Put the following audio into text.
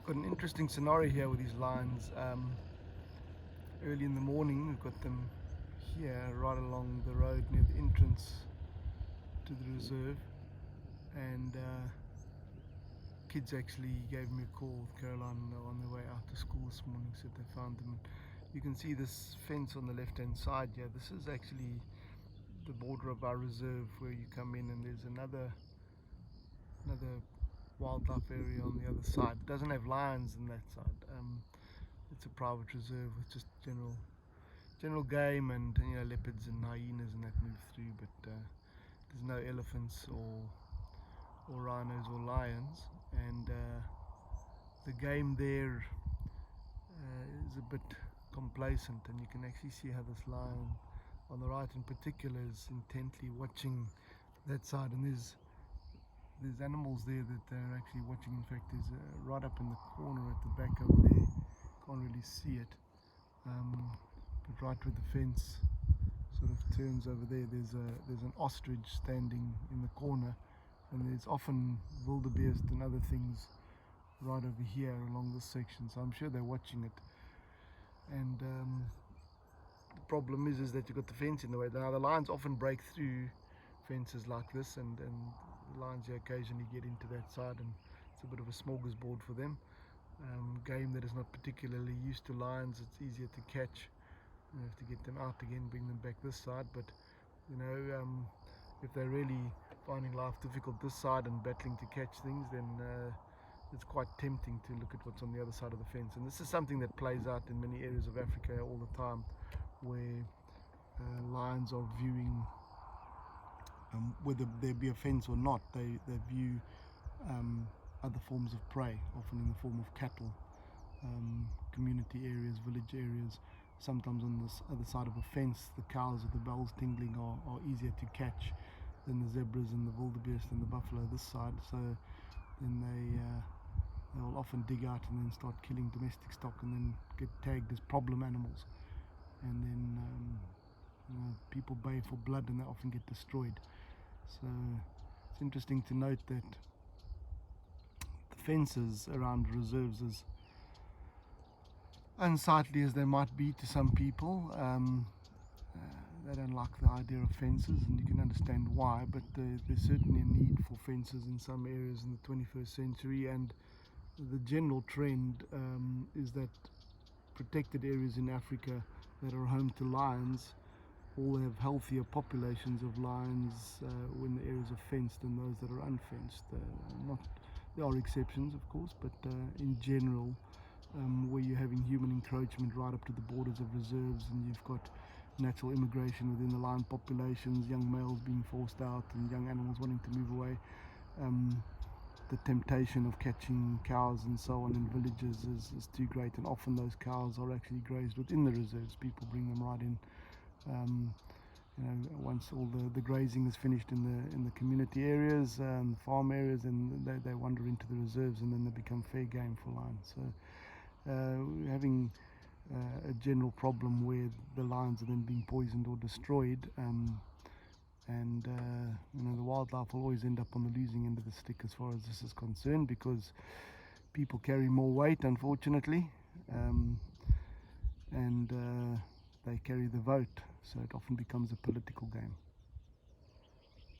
Got an interesting scenario here with these lions. Early in the morning, we've got them here right along the road near the entrance to the reserve, and kids actually gave me a call with Caroline on their way out to school this morning, said they found them. You can see this fence on the left hand side here. This is actually the border of our reserve where you come in, and there's another wildlife area on the other side. It doesn't have lions on that side. It's a private reserve with just general game and leopards and hyenas and that move through, but there's no elephants or rhinos or lions, and the game there is a bit complacent, and you can actually see how this lion on the right in particular is intently watching that side, and there's animals there that they're actually watching. In fact, there's right up in the corner at the back over there, can't really see it, but right where the fence sort of turns over there, there's an ostrich standing in the corner, and there's often wildebeest and other things right over here along this section, so I'm sure they're watching it. And the problem is that you've got the fence in the way. Now the lions often break through fences like this, and the lions here occasionally get into that side, and it's a bit of a smorgasbord for them. Game that is not particularly used to lions, it's easier to catch. You have to get them out again, bring them back this side, but if they're really finding life difficult this side and battling to catch things, then it's quite tempting to look at what's on the other side of the fence. And this is something that plays out in many areas of Africa all the time, where lions are viewing, whether there be a fence or not, they view other forms of prey, often in the form of cattle, community areas, village areas. Sometimes on this other side of a fence, the cows with the bells tingling are easier to catch than the zebras and the wildebeest and the buffalo this side. So then they'll often dig out and then start killing domestic stock, and then get tagged as problem animals. And then people bay for blood, and they often get destroyed. So it's interesting to note that the fences around reserves, as unsightly as they might be to some people, they don't like the idea of fences, and you can understand why, but there's certainly a need for fences in some areas in the 21st century, and the general trend is that protected areas in Africa that are home to lions all have healthier populations of lions when the areas are fenced than those that are unfenced. There are exceptions, of course, but in general, where you're having human encroachment right up to the borders of reserves, and you've got natural immigration within the lion populations, young males being forced out and young animals wanting to move away, the temptation of catching cows and so on in villages is too great, and often those cows are actually grazed within the reserves. People bring them right in. Once all the grazing is finished in the community areas and farm areas, and they wander into the reserves, and then they become fair game for lions. So we're having a general problem where the lions are then being poisoned or destroyed, and the wildlife will always end up on the losing end of the stick as far as this is concerned, because people carry more weight, unfortunately, and they carry the vote, so it often becomes a political game.